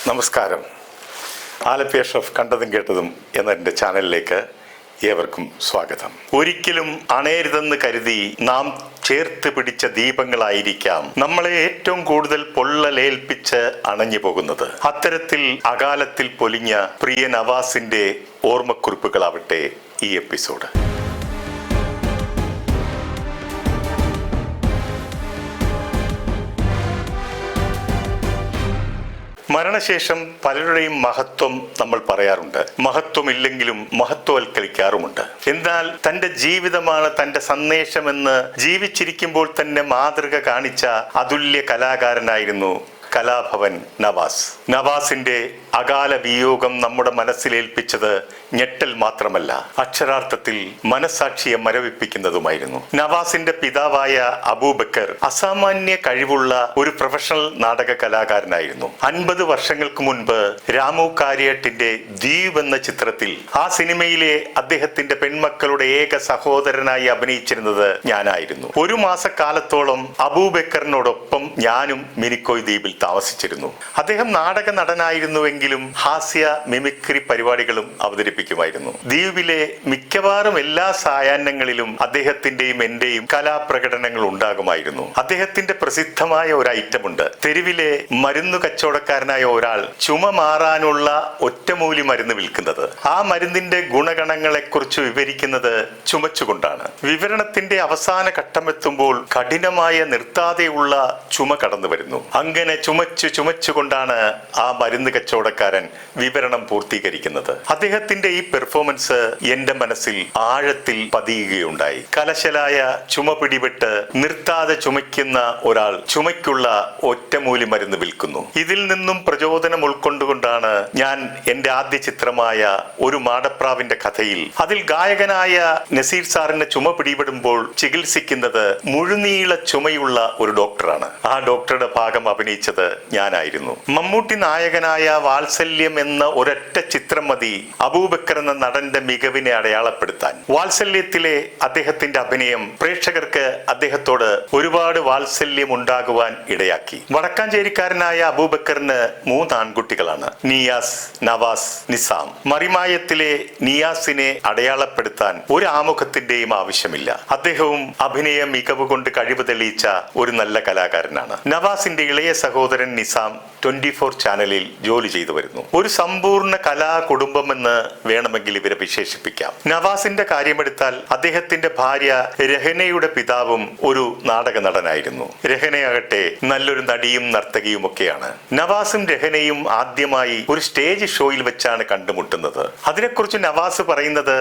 നമസ്കാരം. ആലപ്പി അഷ്റഫ് കണ്ടതും കേട്ടതും എന്ന എൻ്റെ ചാനലിലേക്ക് ഏവർക്കും സ്വാഗതം. ഒരിക്കലും അണയരുതെന്ന് കരുതി നാം ചേർത്ത് പിടിച്ച ദീപങ്ങളായിരിക്കാം നമ്മളെ ഏറ്റവും കൂടുതൽ പൊള്ളലേൽപ്പിച്ച് അണഞ്ഞു പോകുന്നത്. അത്തരത്തിൽ അകാലത്തിൽ പൊലിഞ്ഞ പ്രിയ നവാസിന്റെ ഓർമ്മക്കുറിപ്പുകളാവട്ടെ ഈ എപ്പിസോഡ്. മരണശേഷം പലരുടെയും മഹത്വം നമ്മൾ പറയാറുണ്ട്. മഹത്വമില്ലെങ്കിലും മഹത്വവൽക്കരിക്കാറുമുണ്ട്. എന്നാൽ തന്റെ ജീവിതമാണ് തന്റെ സന്ദേശമെന്ന് ജീവിച്ചിരിക്കുമ്പോൾ തന്നെ മാതൃക കാണിച്ച അതുല്യ കലാകാരനായിരുന്നു കലാഭവൻ നവാസ്. നവാസിന്റെ അകാല വിയോഗം നമ്മുടെ മനസ്സിലേൽപ്പിച്ചത് ഞെട്ടൽ മാത്രമല്ല, അക്ഷരാർത്ഥത്തിൽ മനസാക്ഷിയെ മരവിപ്പിക്കുന്നതുമായിരുന്നു. നവാസിന്റെ പിതാവായ അബൂബക്കർ അസാമാന്യ കഴിവുള്ള ഒരു പ്രൊഫഷണൽ നാടക കലാകാരനായിരുന്നു. 50 വർഷങ്ങൾക്ക് മുൻപ് രാമു കാര്യട്ടിന്റെ ദ്വീപ് എന്ന ചിത്രത്തിൽ ആ സിനിമയിലെ അദ്ദേഹത്തിന്റെ പെൺമക്കളുടെ ഏക സഹോദരനായി അഭിനയിച്ചിരുന്നത് ഞാനായിരുന്നു. ഒരു മാസക്കാലത്തോളം അബൂബക്കറിനോടൊപ്പം ഞാനും മിനിക്കോയ് ദ്വീപിൽ താമസിച്ചിരുന്നു. അദ്ദേഹം നാടക നടനായിരുന്നുവെങ്കിലും ഹാസ്യ മിമിക്രി പരിപാടികളും അവതരിപ്പിക്കുമായിരുന്നു. ദ്വീപിലെ മിക്കവാറും എല്ലാ സായാഹ്നങ്ങളിലും അദ്ദേഹത്തിന്റെയും എന്റെയും കലാപ്രകടനങ്ങൾ ഉണ്ടാകുമായിരുന്നു. അദ്ദേഹത്തിന്റെ പ്രസിദ്ധമായ ഒരു ഐറ്റമുണ്ട്. തെരുവിലെ മരുന്നു കച്ചവടക്കാരനായ ഒരാൾ ചുമ മാറാനുള്ള ഒറ്റമൂലി മരുന്ന് വിൽക്കുന്നത്. ആ മരുന്നിന്റെ ഗുണഗണങ്ങളെ കുറിച്ച് വിവരിക്കുന്നത് ചുമച്ചുകൊണ്ടാണ്. വിവരണത്തിന്റെ അവസാന ഘട്ടമെത്തുമ്പോൾ കഠിനമായ നിർത്താതെയുള്ള ചുമ കടന്നു വരുന്നു. അങ്ങനെ ചുമച്ചുകൊണ്ടാണ് ആ മരുന്ന് കച്ചവടക്കാരൻ വിവരണം പൂർത്തീകരിക്കുന്നത്. അദ്ദേഹത്തിന്റെ ഈ പെർഫോമൻസ് എന്റെ മനസ്സിൽ ആഴത്തിൽ പതിയുകയുണ്ടായി. കലശലായ ചുമ പിടിപെട്ട് നിർത്താതെ ചുമയ്ക്കുന്ന ഒരാൾ ചുമയ്ക്കുള്ള ഒറ്റമൂലി മരുന്ന് വിൽക്കുന്നു. ഇതിൽ നിന്നും പ്രചോദനം ഉൾക്കൊണ്ടുകൊണ്ടാണ് ഞാൻ എന്റെ ആദ്യ ചിത്രമായ ഒരു മാടപ്രാവിന്റെ കഥയിൽ അതിൽ ഗായകനായ നസീർ സാറിന്റെ ചുമ പിടിപെടുമ്പോൾ ചികിത്സിക്കുന്നത് മുഴുനീള ചുമയുള്ള ഒരു ഡോക്ടറാണ്. ആ ഡോക്ടറുടെ ഭാഗം അഭിനയിച്ചത് ഞാനായിരുന്നു. മമ്മൂട്ടി നായകനായ വാത്സല്യം എന്ന ഒരൊറ്റ ചിത്രം മതി അബൂബക്കർ എന്ന നടന്റെ മികവിനെ അടയാളപ്പെടുത്താൻ. വാത്സല്യത്തിലെ അദ്ദേഹത്തിന്റെ അഭിനയം പ്രേക്ഷകർക്ക് അദ്ദേഹത്തോട് ഒരുപാട് വാത്സല്യം ഉണ്ടാകുവാൻ ഇടയാക്കി. വടക്കാഞ്ചേരിക്കാരനായ അബൂബക്കറിന് 3 ആൺകുട്ടികളാണ്, നിയാസ്, നവാസ്, നിസാം. മറിമായത്തിലെ നിയാസിനെ അടയാളപ്പെടുത്താൻ ഒരു ആമുഖത്തിന്റെയും ആവശ്യമില്ല. അദ്ദേഹവും അഭിനയ മികവ് കൊണ്ട് കഴിവ് തെളിയിച്ച ഒരു നല്ല കലാകാരനാണ്. നവാസിന്റെ ഇളയ സഹോദരൻ നിസാം 24 ചാനലിൽ ജോലി ചെയ്തു വരുന്നു. ഒരു സമ്പൂർണ്ണ കലാ കുടുംബമെന്ന് വേണമെങ്കിൽ ഇവരെ വിശേഷിപ്പിക്കാം. നവാസിന്റെ കാര്യമെടുത്താൽ അദ്ദേഹത്തിന്റെ ഭാര്യ രഹനയുടെ പിതാവും ഒരു നാടക നടനായിരുന്നു. രഹനയാകട്ടെ നല്ലൊരു നടിയും നർത്തകിയും ഒക്കെയാണ്. നവാസും രഹനയും ആദ്യമായി ഒരു സ്റ്റേജ് ഷോയിൽ വെച്ചാണ് കണ്ടുമുട്ടുന്നത്. അതിനെക്കുറിച്ച് നവാസ് പറയുന്നത്,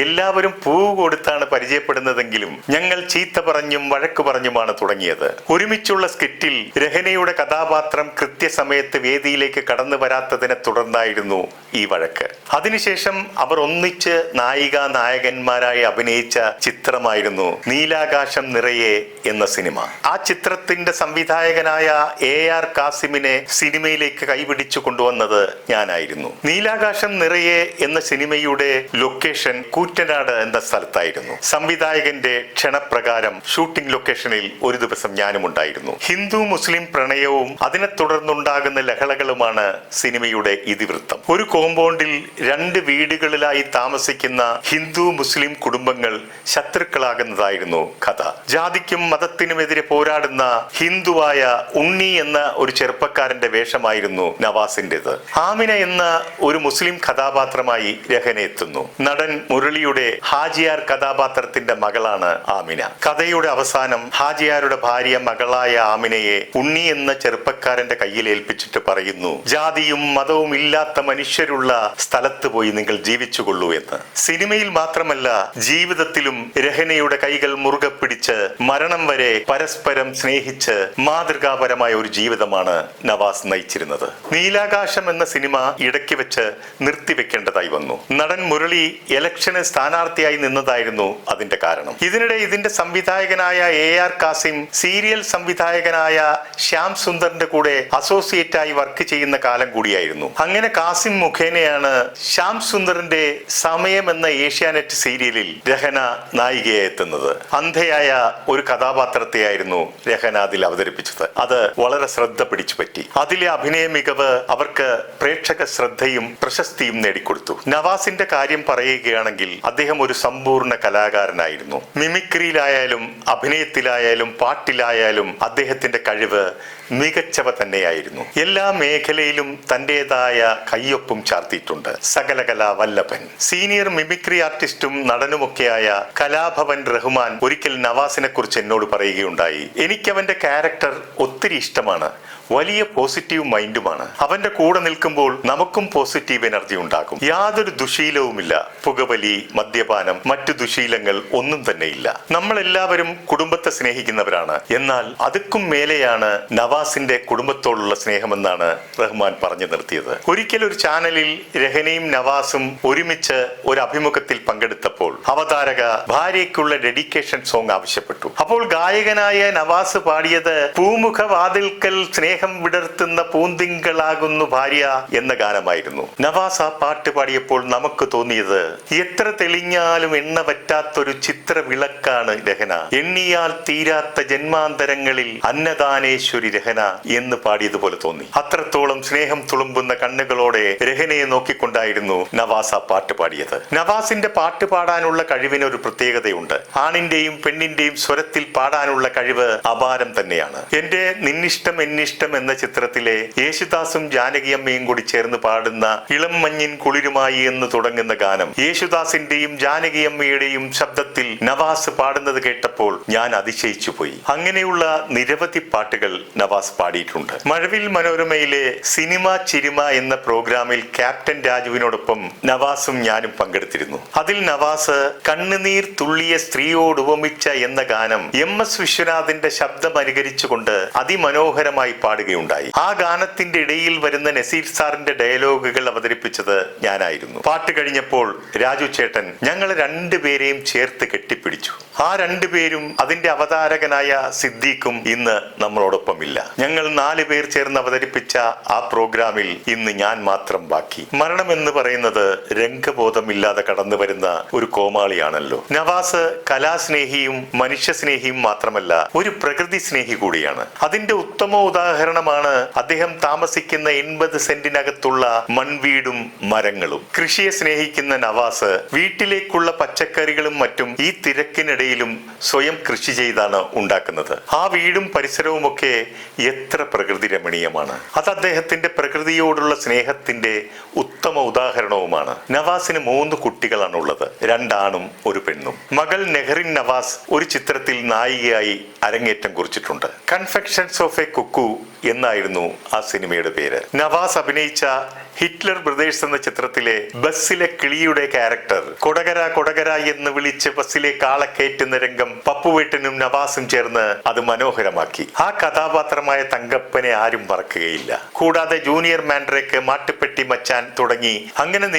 എല്ലാവരും പൂവ് കൊടുത്താണ് പരിചയപ്പെടുന്നതെങ്കിലും ഞങ്ങൾ ചീത്ത പറഞ്ഞും വഴക്ക് പറഞ്ഞുമാണ് തുടങ്ങിയത്. ഒരുമിച്ചുള്ള സ്കിറ്റിൽ രഹനയുടെ കഥാപാത്രം കൃത്യസമയത്ത് വേദിയിലേക്ക് കടന്നു വരാത്തതിനെ തുടർന്നായിരുന്നു ഈ വഴക്ക്. അതിനുശേഷം അവർ ഒന്നിച്ച് നായികനായകന്മാരായി അഭിനയിച്ച ചിത്രമായിരുന്നു നീലാകാശം നിറയെ എന്ന സിനിമ. ആ ചിത്രത്തിന്റെ സംവിധായകനായ AR കാസിമിനെ സിനിമയിലേക്ക് കൈപിടിച്ചു കൊണ്ടുവന്നത് ഞാനായിരുന്നു. നീലാകാശം നിറയെ എന്ന സിനിമയുടെ ലൊക്കേഷൻ കൂറ്റനാട് എന്ന സ്ഥലത്തായിരുന്നു. സംവിധായകന്റെ ക്ഷണപ്രകാരം ഷൂട്ടിംഗ് ലൊക്കേഷനിൽ ഒരു ദിവസം ഞാനും ഉണ്ടായിരുന്നു. ഹിന്ദു മുസ്ലിം പ്രണയവും അതിനെ തുടർന്നുണ്ടാകുന്ന ലഹളകളുമാണ് സിനിമയുടെ ഇതിവൃത്തം. ഒരു കോമ്പൗണ്ടിൽ 2 വീടുകളിലായി താമസിക്കുന്ന ഹിന്ദു മുസ്ലിം കുടുംബങ്ങൾ ശത്രുക്കളാകുന്നതായിരുന്നു കഥ. ജാതിക്കും മതത്തിനുമെതിരെ പോരാടുന്ന ഹിന്ദുവായ ഉണ്ണി എന്ന ഒരു ചെറുപ്പക്കാരന്റെ വേഷമായിരുന്നു നവാസിന്റേത്. ആമിന എന്ന ഒരു മുസ്ലിം കഥാപാത്രമായി രഹന എത്തുന്നു. നടൻ മുരളിയുടെ ഹാജിയാർ കഥാപാത്രത്തിന്റെ മകളാണ് ആമിന. കഥയുടെ അവസാനം ഹാജിയാരുടെ ഭാര്യ മകളായ ആമിനയെ ഉണ്ണി എന്ന ചെറുപ്പക്കാരന്റെ കയ്യിൽ ഏൽപ്പിച്ചിട്ട് പറയുന്നു, ജാതിയും മതവും ഇല്ലാത്ത മനുഷ്യരുള്ള സ്ഥലത്ത് പോയി നിങ്ങൾ ജീവിച്ചുകൊള്ളൂ എന്ന്. സിനിമയിൽ മാത്രമല്ല ജീവിതത്തിലും രഹനയുടെ കൈകൾ മുറുകെ പിടിച്ച് മരണം വരെ പരസ്പരം സ്നേഹിച്ച് മാതൃകാപരമായ ഒരു ജീവിതമാണ് നവാസ് നയിച്ചിരുന്നത്. നീലാകാശം എന്ന സിനിമ ഇടയ്ക്ക് വെച്ച് നിർത്തിവെക്കേണ്ടതായി വന്നു. നടൻ മുരളി ഇലക്ഷന് സ്ഥാനാർത്ഥിയായി നിന്നതായിരുന്നു അതിന്റെ കാരണം. ഇതിനിടെ ഇതിന്റെ സംവിധായകനായ AR കാസിം സീരിയൽ സംവിധായകനായ ശ്യാം സുന്ദറിന്റെ കൂടെ അസോസിയേറ്റ് ആയി വർക്ക് ചെയ്യുന്ന കാലം കൂടിയായിരുന്നു. അങ്ങനെ കാസിം മുഖേന മുഖേനയാണ് ശ്യാം സുന്ദറിന്റെ സമയം എന്ന ഏഷ്യാനെറ്റ് സീരിയലിൽ രഹന നായികയായി എത്തുന്നത്. അന്ധയായ ഒരു കഥാപാത്രത്തെയായിരുന്നു രഹന അതിൽ അവതരിപ്പിച്ചത്. അത് വളരെ ശ്രദ്ധ പിടിച്ചു പറ്റി. അതിലെ അഭിനയ മികവ് അവർക്ക് പ്രേക്ഷക ശ്രദ്ധയും പ്രശസ്തിയും നേടിക്കൊടുത്തു. നവാസിന്റെ കാര്യം പറയുകയാണെങ്കിൽ അദ്ദേഹം ഒരു സമ്പൂർണ്ണ കലാകാരനായിരുന്നു. മിമിക്രിയിലായാലും അഭിനയത്തിലായാലും പാട്ടിലായാലും അദ്ദേഹത്തിന്റെ കഴിവ് മികച്ചവ തന്നെയായിരുന്നു. എല്ലാ മേഖലയിലും തന്റേതായ കയ്യൊപ്പും ചാർത്തിയിട്ടുണ്ട്. സകലകലാ വല്ലഭൻ. സീനിയർ മിമിക്രി ആർട്ടിസ്റ്റും നടനുമൊക്കെയായ കലാഭവൻ റഹ്മാൻ ഒരിക്കൽ നവാസിനെ കുറിച്ച് എന്നോട് പറയുകയുണ്ടായി, എനിക്കവന്റെ ക്യാരക്ടർ ഒത്തിരി ഇഷ്ടമാണ്, വലിയ പോസിറ്റീവ് മൈൻഡുമാണ്. അവന്റെ കൂടെ നിൽക്കുമ്പോൾ നമുക്കും പോസിറ്റീവ് എനർജി ഉണ്ടാകും. യാതൊരു ദുശീലവുമില്ല. പുകവലി, മദ്യപാനം, മറ്റു ദുശീലങ്ങൾ ഒന്നും തന്നെ ഇല്ല. നമ്മളെല്ലാവരും കുടുംബത്തെ സ്നേഹിക്കുന്നവരാണ്. എന്നാൽ അതുക്കും മേലെയാണ് നവാസിന്റെ കുടുംബത്തോടുള്ള സ്നേഹമെന്നാണ് റഹ്മാൻ പറഞ്ഞു നിർത്തിയത്. ഒരിക്കൽ ഒരു ചാനലിൽ രഹനയും നവാസും ഒരുമിച്ച് ഒരു അഭിമുഖത്തിൽ പങ്കെടുത്തപ്പോൾ അവതാരക ഭാര്യയ്ക്കുള്ള ഡെഡിക്കേഷൻ സോങ് ആവശ്യപ്പെട്ടു. അപ്പോൾ ഗായകനായ നവാസ് പാടിയത് പൂമുഖവാതിൽക്കൽ സ്നേഹം വിടർത്തുന്ന പൂന്തിങ്കളാകുന്നു ഭാര്യ എന്ന ഗാനമായിരുന്നു. നവാസ് ആ പാട്ട് പാടിയപ്പോൾ നമുക്ക് തോന്നിയത് എത്ര തെളിഞ്ഞാലും എണ്ണ പറ്റാത്തൊരു ചിത്ര വിളക്കാണ് രഹന, എണ്ണിയാൽ തീരാത്ത ജന്മാന്തരങ്ങളിൽ അന്നദാനേശ്വരി രഹന എന്ന് പാടിയതുപോലെ തോന്നി. അത്രത്തോളം സ്നേഹം തുളുമ്പുന്ന കണ്ണുകളോടെ രഹനയെ നോക്കിക്കൊണ്ടായിരുന്നു നവാസ് ആ പാട്ട് പാടിയത്. നവാസിന്റെ പാട്ട് പാടാനുള്ള കഴിവിന് ഒരു പ്രത്യേകതയുണ്ട്. ആണിന്റെയും പെണ്ണിന്റെയും സ്വരത്തിൽ പാടാനുള്ള കഴിവ് അപാരം തന്നെയാണ്. എന്റെ നിന്നിഷ്ടം എന്നിഷ്ടം എന്ന ചിത്രത്തിലെ യേശുദാസും ജാനകിയമ്മയും കൂടി ചേർന്ന് പാടുന്ന ഇളം മഞ്ഞിൻ കുളിരുമായി എന്ന് തുടങ്ങുന്ന ഗാനം യേശുദാസിന്റെയും ജാനകിയമ്മയുടെയും ശബ്ദത്തിൽ നവാസ് പാടുന്നത് കേട്ടപ്പോൾ ഞാൻ അതിശയിച്ചു പോയി. അങ്ങനെയുള്ള നിരവധി പാട്ടുകൾ നവാസ് പാടിയിട്ടുണ്ട്. മഴവിൽ മനോരമയിലെ സിനിമ ചിരിമ എന്ന പ്രോഗ്രാമിൽ ക്യാപ്റ്റൻ രാജുവിനോടൊപ്പം നവാസും ഞാനും പങ്കെടുത്തിരുന്നു. അതിൽ നവാസ് കണ്ണുനീർ തുള്ളിയ സ്ത്രീയോട് ഉപമിച്ച എന്ന ഗാനം MS വിശ്വനാഥിന്റെ ശബ്ദം അനുകരിച്ചുകൊണ്ട് അതിമനോഹരമായി പാടുകയുണ്ടായി. ആ ഗാനത്തിന്റെ ഇടയിൽ വരുന്ന നസീർ സാറിന്റെ ഡയലോഗുകൾ അവതരിപ്പിച്ചത് ഞാനായിരുന്നു. പാട്ട് കഴിഞ്ഞപ്പോൾ രാജു ചേട്ടൻ ഞങ്ങൾ രണ്ടുപേരെയും ചേർത്ത് കെട്ടിപ്പിടിച്ചു. ആ രണ്ടുപേരും അതിന്റെ അവതാരകനായ സിദ്ദീഖും ഇന്ന് നമ്മളോടൊപ്പമില്ല. ഞങ്ങൾ 4 പേർ ചേർന്ന് അവതരിപ്പിച്ച ആ പ്രോഗ്രാമിൽ ഇന്ന് ഞാൻ മാത്രം ബാക്കി. മരണം എന്ന് പറയുന്നത് രംഗബോധമില്ലാതെ കടന്നു വരുന്ന ഒരു കോമാളിയാണല്ലോ. നവാസ് കലാസ്നേഹിയും മനുഷ്യസ്നേഹിയും മാത്രമല്ല, ഒരു പ്രകൃതി സ്നേഹി കൂടിയാണ്. അതിന്റെ ഉത്തമ ഉദാഹരണമാണ് അദ്ദേഹം താമസിക്കുന്ന 80 സെന്റിനകത്തുള്ള മൺവീടും മരങ്ങളും. കൃഷിയെ സ്നേഹിക്കുന്ന നവാസ് വീട്ടിലേക്കുള്ള പച്ചക്കറികളും മറ്റും ഈ തിരക്കിനിടയിലും സ്വയം കൃഷി ചെയ്താണ് ഉണ്ടാക്കുന്നത്. ആ വീടും പരിസരവും ഒക്കെ എത്ര പ്രകൃതി രമണീയമാണ്. അത് അദ്ദേഹത്തിന്റെ പ്രകൃതിയോടുള്ള സ്നേഹത്തിന്റെ ഉത്തമ ഉദാഹരണവുമാണ്. നവാസിന് 3 കുട്ടികളാണ് ഉള്ളത്, 2 ആണും 1 പെണ്ണും. മകൾ നെഹ്റിൻ നവാസ് ഒരു ചിത്രത്തിൽ നായികയായി അരങ്ങേറ്റം കുറിച്ചിട്ടുണ്ട്. കൺഫെക്ഷൻസ് ഓഫ് എ കുക്കു എന്നായിരുന്നു ആ സിനിമയുടെ പേര്. നവാസ് അഭിനയിച്ച ഹിറ്റ്ലർ ബ്രദേഴ്സ് എന്ന ചിത്രത്തിലെ ബസ്സിലെ കിളിയുടെ ക്യാരക്ടർ കൊടകര കൊടകര എന്ന് വിളിച്ച് ബസ്സിലേക്ക് ആളെ കയറ്റുന്ന രംഗം പപ്പുവേട്ടനും നവാസും ചേർന്ന് അത് മനോഹരമാക്കി. ആ കഥാപാത്രമായ തങ്കപ്പനെ ആരും മറക്കുകയില്ല. കൂടാതെ ജൂനിയർ മാൻഡ്രേക്ക്, മാട്ടുപ്പെട്ടി മച്ചാൻ തുടങ്ങി അങ്ങനെ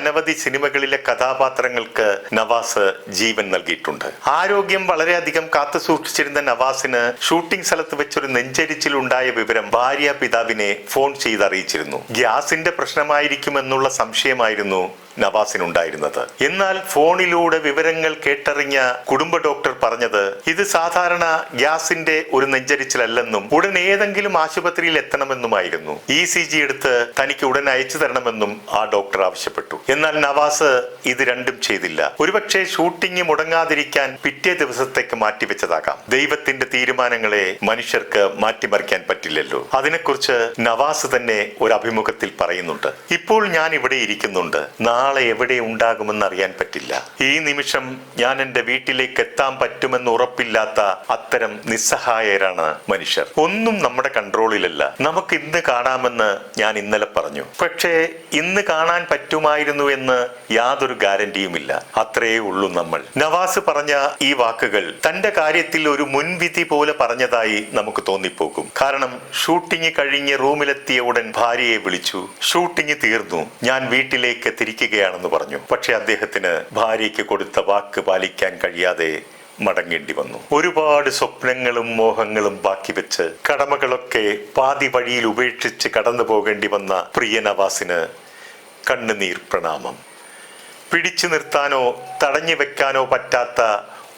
അനവധി സിനിമകളിലെ കഥാപാത്രങ്ങൾക്ക് നവാസ് ജീവൻ നൽകിയിട്ടുണ്ട്. ആരോഗ്യം വളരെയധികം കാത്തു സൂക്ഷിച്ചിരുന്ന നവാസിന് ഷൂട്ടിംഗ് സ്ഥലത്ത് വെച്ചൊരു നെഞ്ചരിച്ചിൽ ഉണ്ടായ വിവരം ഭാര്യ പിതാവിനെ ഫോൺ ചെയ്ത് അറിയിച്ചിരുന്നു. ഗ്യാസിന്റെ പ്രശ്നമായിരിക്കുമെന്നുള്ള സംശയമായിരുന്നു നവാസിനുണ്ടായിരുന്നത്. എന്നാൽ ഫോണിലൂടെ വിവരങ്ങൾ കേട്ടറിഞ്ഞ കുടുംബ ഡോക്ടർ പറഞ്ഞത് ഇത് സാധാരണ ഗ്യാസിന്റെ ഒരു നെഞ്ചരിച്ചിലല്ലെന്നും ഉടൻ ഏതെങ്കിലും ആശുപത്രിയിൽ എത്തണമെന്നുമായിരുന്നു. ECG എടുത്ത് തനിക്ക് ഉടൻ അയച്ചു തരണമെന്നും ആ ഡോക്ടർ ആവശ്യപ്പെട്ടു. എന്നാൽ നവാസ് ഇത് രണ്ടും ചെയ്തില്ല. ഒരുപക്ഷെ ഷൂട്ടിംഗ് മുടങ്ങാതിരിക്കാൻ പിറ്റേ ദിവസത്തേക്ക് മാറ്റിവെച്ചതാകാം. ദൈവത്തിന്റെ തീരുമാനങ്ങളെ മനുഷ്യർക്ക് മാറ്റിമറിക്കാൻ പറ്റില്ലല്ലോ. അതിനെക്കുറിച്ച് നവാസ് തന്നെ ഒരു അഭിമുഖത്തിൽ പറയുന്നുണ്ട്. ഇപ്പോൾ ഞാൻ ഇവിടെ ഇരിക്കുന്നുണ്ട്, നാളെ എവിടെ ഉണ്ടാകുമെന്ന് അറിയാൻ പറ്റില്ല. ഈ നിമിഷം ഞാൻ എന്റെ വീട്ടിലേക്ക് എത്താൻ പറ്റുമെന്ന് ഉറപ്പില്ലാത്ത അത്തരം നിസ്സഹായരാണ് മനുഷ്യർ. ഒന്നും നമ്മുടെ കൺട്രോളിലല്ല. നമുക്ക് ഇന്ന് കാണാമെന്ന് ഞാൻ ഇന്നലെ പറഞ്ഞു, പക്ഷേ ഇന്ന് കാണാൻ പറ്റുമായിരുന്നു എന്ന് യാതൊരു ഗ്യാരണ്ടിയുമില്ല. അത്രയേ ഉള്ളൂ നമ്മൾ. നവാസ് പറഞ്ഞ ഈ വാക്കുകൾ തന്റെ കാര്യത്തിൽ ഒരു മുൻവിധി പോലെ പറഞ്ഞതായി നമുക്ക് തോന്നിപ്പോകും. കാരണം ഷൂട്ടിംഗ് കഴിഞ്ഞ് റൂമിലെത്തിയ ഉടൻ ഭാര്യയെ വിളിച്ചു, ഷൂട്ടിംഗ് തീർന്നു, ഞാൻ വീട്ടിലേക്ക് തിരിക്കുകയാണെന്ന് പറഞ്ഞു. പക്ഷെ അദ്ദേഹത്തിന് ഭാര്യയ്ക്ക് കൊടുത്ത വാക്ക് പാലിക്കാൻ കഴിയാതെ മടങ്ങേണ്ടി വന്നു. ഒരുപാട് സ്വപ്നങ്ങളും മോഹങ്ങളും ബാക്കി വെച്ച് കടമകളൊക്കെ പാതി വഴിയിൽ ഉപേക്ഷിച്ച് കടന്നു പോകേണ്ടി വന്ന പ്രിയ നവാസിന് കണ്ണുനീർ പ്രണാമം. പിടിച്ചു നിർത്താനോ തടഞ്ഞു വെക്കാനോ പറ്റാത്ത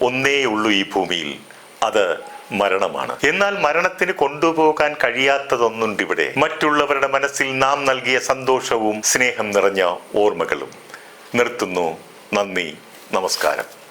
ഒന്നേയുള്ളൂ ഈ ഭൂമിയിൽ, അത് മരണമാണ്. എന്നാൽ മരണത്തിന് കൊണ്ടുപോകാൻ കഴിയാത്തതൊന്നുണ്ട് ഇവിടെ. മറ്റുള്ളവരുടെ മനസ്സിൽ നാം നൽകിയ സന്തോഷവും സ്നേഹം നിറഞ്ഞ ഓർമ്മകളും. നിർത്തുന്നു. നന്ദി, നമസ്കാരം.